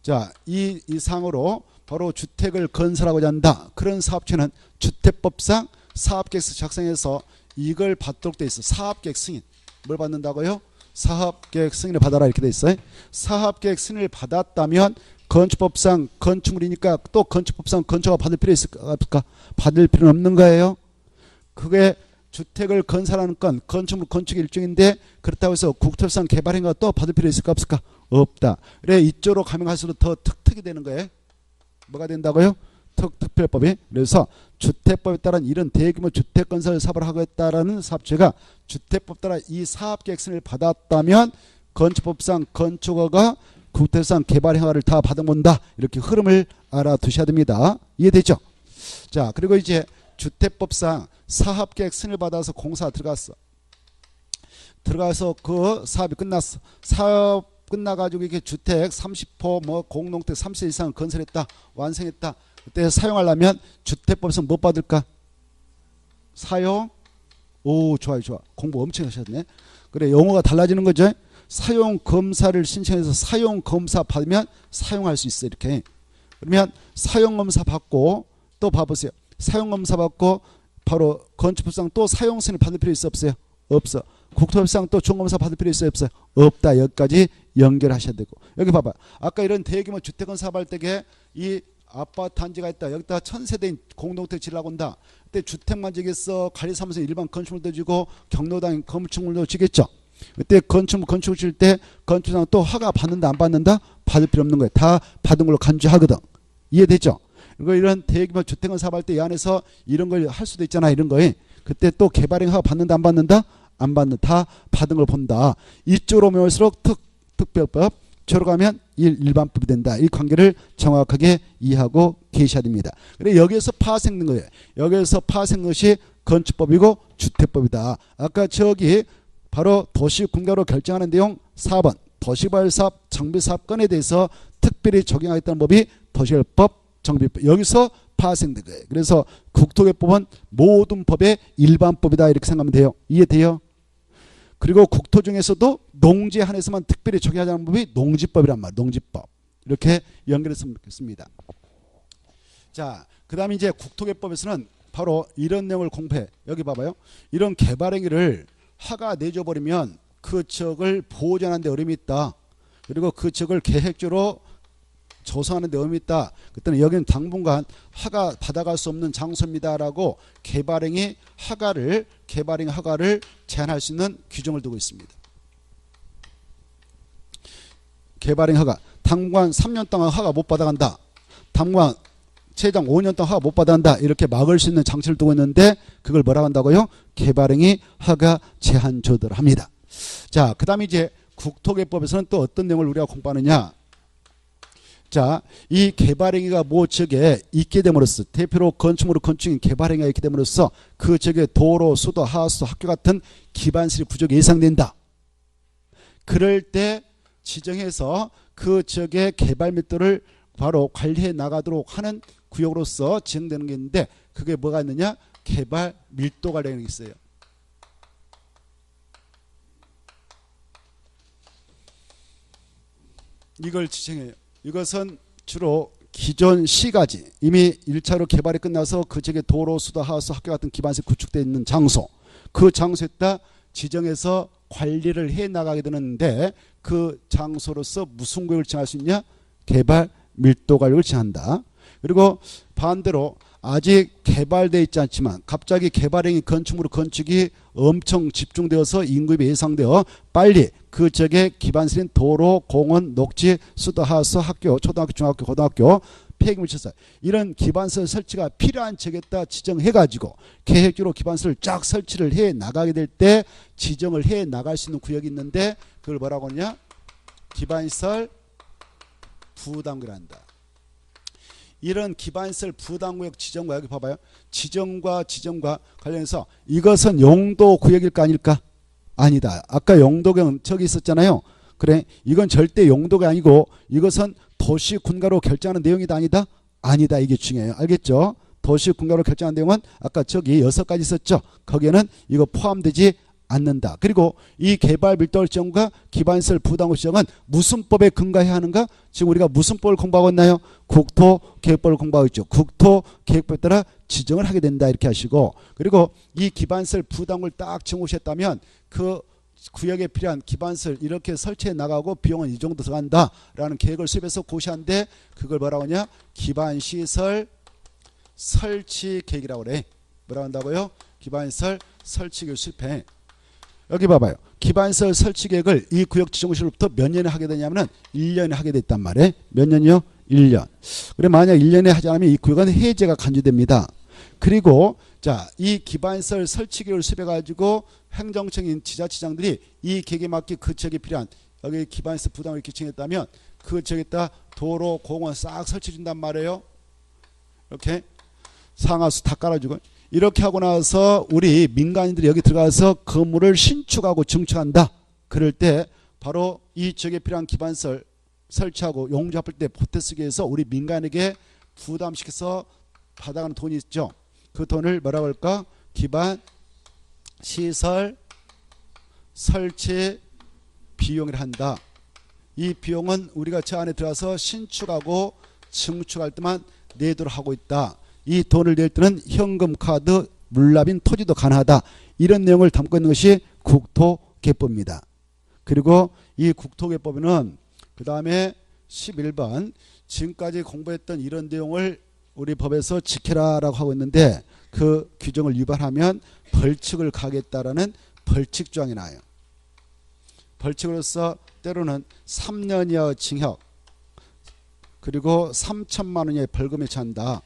자, 이 이상으로 바로 주택을 건설하고자 한다. 그런 사업체는 주택법상 사업계획서 작성해서 이걸 받도록 돼 있어. 사업계획 승인. 뭘 받는다고요? 사업계획 승인을 받아라 이렇게 돼 있어요. 사업계획 승인을 받았다면 건축법상 건축물이니까 또 건축법상 건축가 받을 필요 있을까? 받을 필요는 없는 거예요. 그게 주택을 건설하는 건 건축물 건축의 일종인데 그렇다고 해서 국토법상 개발행위가 또 받을 필요 있을까 없을까? 없다. 그래 이쪽으로 가면 갈수록 더 특특이 되는 거예요. 뭐가 된다고요? 특별법이. 그래서 주택법에 따른 이런 대규모 주택건설 사업을 하겠다라는 사업체가 주택법 따라 이 사업계획서를 받았다면 건축법상 건축허가 국토법상 개발행위를 다 받아본다. 이렇게 흐름을 알아두셔야 됩니다. 이해되죠? 자, 그리고 이제 주택법상 사업계획 승인을 받아서 공사 들어가서 그 사업이 끝났어. 사업 끝나가지고 이게 주택 30호 뭐 공동주택 30세 이상 건설했다. 완성했다. 그때 사용하려면 주택법상 못 받을까? 사용? 오, 좋아요, 좋아. 공부 엄청 하셨네. 그래, 용어가 달라지는 거죠. 사용 검사를 신청해서 사용 검사 받으면 사용할 수 있어. 이렇게. 그러면 사용 검사 받고 또 봐보세요. 사용 검사 받고 바로 건축법상 또 사용 승인을 받을 필요 있어 없어요? 없어. 국토법상 또 중검사 받을 필요 있어요 없어요? 없다. 여기까지 연결하셔야 되고. 여기 봐봐. 아까 이런 대규모 주택건 사업할 때에 이 아파트 단지가 있다. 여기다 1000세대인 공동주택 지으려고 한다. 그때 주택만 지겠어. 관리사무소 일반 건축물도 지고 경로당 건축물도 지겠죠. 그때 건축물 지을 때 건축상 또 허가 받는다 안 받는다? 받을 필요 없는 거예요. 다 받은 걸로 간주하거든. 이해되죠? 그리고 이런 대규모 주택건 사업할 때 이 안에서 이런 걸 할 수도 있잖아. 이런 거에 그때 또 개발행 허가 받는다 안 받는다? 안 받는다. 다 받은 걸 본다. 이쪽으로 오면 올수록 특별법, 저로 가면 일반법이 된다. 이 관계를 정확하게 이해하고 계셔야 됩니다. 그래 여기에서 파생된 거예요. 여기에서 파생된 것이 건축법이고 주택법이다. 아까 저기 바로 도시군가로 결정하는 내용 4번 도시개발사업 정비사업건에 대해서 특별히 적용하겠다는 법이 도시개발법 정비법. 여기서 파생된 거예요. 그래서 국토개법은 모든 법의 일반법이다 이렇게 생각하면 돼요. 이해돼요? 그리고 국토 중에서도 농지에 한해서만 특별히 적용하자는 법이 농지법이란 말이에요. 농지법. 이렇게 연결했으면 좋겠습니다. 자, 그 다음에 이제 국토개법에서는 바로 이런 내용을 공부해. 여기 봐봐요. 이런 개발행위를 하가 내줘버리면 그 척을 보존하는 데 어려움이 있다. 그리고 그 척을 계획적으로 조성하는 데 어려움이 있다. 그때는 여기는 당분간 하가 받아갈 수 없는 장소입니다라고 개발행위 허가를 제한할 수 있는 규정을 두고 있습니다. 개발행위 허가 당분간 3년 동안 허가 못 받아간다. 당분간 최장 5년 동안 허가 못 받아간다. 이렇게 막을 수 있는 장치를 두고 있는데 그걸 뭐라고 한다고요? 개발행위 허가 제한조도를 합니다. 자, 그 다음에 이제 국토개법에서는 또 어떤 내용을 우리가 공부하느냐. 자, 이 개발행위가 모척에 있게 됨으로써 대표로 건축물의 건축인 개발행위가 있게 됨으로써 그 지역에 도로, 수도, 하수, 학교 같은 기반시설이 부족이 예상된다. 그럴 때 지정해서 그 지역의 개발 밀도를 바로 관리해 나가도록 하는 구역으로서 지정되는 게 있는데 그게 뭐가 있느냐? 개발 밀도 관리라는 게 있어요. 이걸 지정해요. 이것은 주로 기존 시가지 이미 1차로 개발이 끝나서 그 지역에 도로, 수도, 하수, 학교 같은 기반시설이 구축되어 있는 장소 그 장소에다 지정해서 관리를 해 나가게 되는데 그 장소로서 무슨 구역을 지정할 수 있냐? 개발 밀도 관리를 지정한다. 그리고 반대로 아직 개발되어 있지 않지만 갑자기 개발행위 건축물의 건축이 엄청 집중되어서 인구입이 예상되어 빨리 그 지역의 기반시설인 도로, 공원, 녹지, 수도, 하수, 학교, 초등학교, 중학교, 고등학교, 폐기물시설 이런 기반시설 설치가 필요한 지역에다 지정해가지고 계획적으로 기반시설을 쫙 설치를 해 나가게 될 때 지정을 해 나갈 수 있는 구역이 있는데 그걸 뭐라고 하냐? 기반시설 부담구역이란다. 이런 기반시설 부담구역 지정과 여기 봐봐요. 지정과 관련해서 이것은 용도구역일까 아닐까? 아니다. 아까 용도구역은 저기 있었잖아요. 그래 이건 절대 용도가 아니고 이것은 도시군가로 결정하는 내용이다 아니다? 아니다. 이게 중요해요. 알겠죠? 도시군가로 결정하는 내용은 아까 저기 6가지 있었죠. 거기에는 이거 포함되지 않는다. 그리고 이 개발 밀도 지정과 기반시설 부담구역 지정은 무슨 법에 근거해야 하는가? 지금 우리가 무슨 법을 공부하고 있나요? 국토계획법을 공부하고 있죠. 국토계획법에 따라 지정을 하게 된다 이렇게 하시고 그리고 이 기반시설 부담구역을 딱 정하셨다면 그 구역에 필요한 기반시설 이렇게 설치해 나가고 비용은 이 정도 들어간다라는 계획을 수립해서 고시한데 그걸 뭐라고 하냐? 기반시설 설치 계획이라고 그래. 뭐라고 한다고요? 기반시설 설치 계획 수립해. 여기 봐봐요. 기반시설 설치 계획을 이 구역 지정시로부터 몇 년에 하게 되냐면은 1년에 하게 됐단 말이에요. 몇 년이요? 1년. 그래 만약 1년에 하지 않으면 이 구역은 해제가 간주됩니다. 그리고 자, 이 기반시설 설치 계획을 수립해 가지고 행정청인 지자체장들이 이 계획에 맞게 그 지역에 필요한 여기 기반시설 부담을 기청했다면 그 지역에다 도로, 공원 싹 설치해 준단 말이에요. 이렇게 상하수 다 깔아주고 이렇게 하고 나서 우리 민간인들이 여기 들어가서 건물을 신축하고 증축한다. 그럴 때 바로 이 지역에 필요한 기반시설 설치하고 용접할 때 보태 쓰기 위해서 우리 민간에게 부담시켜서 받아가는 돈이 있죠. 그 돈을 뭐라고 할까? 기반 시설 설치 비용을 한다. 이 비용은 우리가 저 안에 들어가서 신축하고 증축할 때만 내도록 하고 있다. 이 돈을 낼 때는 현금, 카드, 물납인 토지도 가능하다. 이런 내용을 담고 있는 것이 국토개법입니다. 그리고 이 국토개법에는 그 다음에 11번 지금까지 공부했던 이런 내용을 우리 법에서 지켜라라고 하고 있는데 그 규정을 위반하면 벌칙을 가겠다라는 벌칙 조항이 나와요. 벌칙으로서 때로는 3년 이하의 징역 그리고 3천만 원 이하의 벌금에 처한다.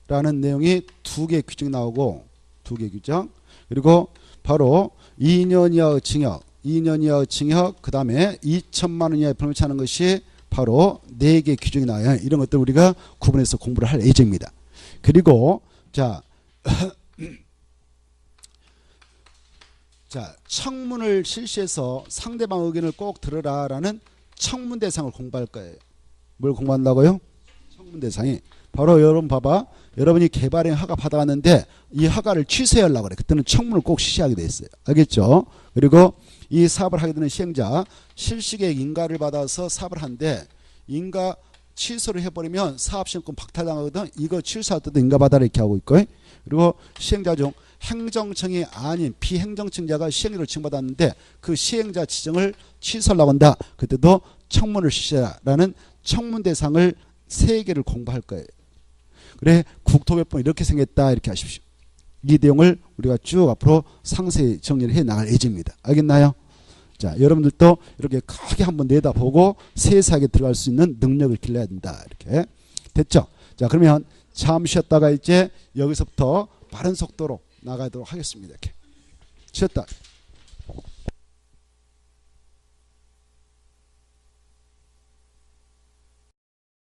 라는 내용이 2개 규정이 나오고 2개 규정 그리고 바로 2년 이하의 징역 그 다음에 2천만 원 이하의 벌금에 처하는 것이 바로 4개 규정이 나와요. 이런 것들 우리가 구분해서 공부를 할 예정입니다. 그리고 자 청문을 실시해서 상대방 의견을 꼭 들으라라는 청문 대상을 공부할 거예요. 뭘 공부한다고요? 청문 대상이 바로 여러분 봐봐. 여러분이 개발행 허가 받아갔는데 이 허가를 취소하려고 그래. 그때는 청문을 꼭 실시하게 돼 있어요. 알겠죠? 그리고 이 사업을 하게 되는 시행자 실시계획 인가를 받아서 사업을 하는데 인가 취소를 해버리면 사업시행권 박탈당하거든. 이거 취소하더라도 인가받아라 이렇게 하고 있고, 그리고 시행자 중 행정청이 아닌 비행정청자가 시행료를 지정받았는데 그 시행자 지정을 취소하려고 한다. 그때도 청문을 실시하라는 청문 대상을 3개를 공부할 거예요. 그래 국토개법은 이렇게 생겼다 이렇게 하십시오. 이 내용을 우리가 쭉 앞으로 상세히 정리를 해 나갈 예정입니다. 알겠나요? 자, 여러분들도 이렇게 크게 한번 내다보고 세세하게 들어갈 수 있는 능력을 길러야 된다. 이렇게 됐죠? 자, 그러면 잠시 쉬었다가 이제 여기서부터 빠른 속도로 나가도록 하겠습니다. 이렇게 쉬었다.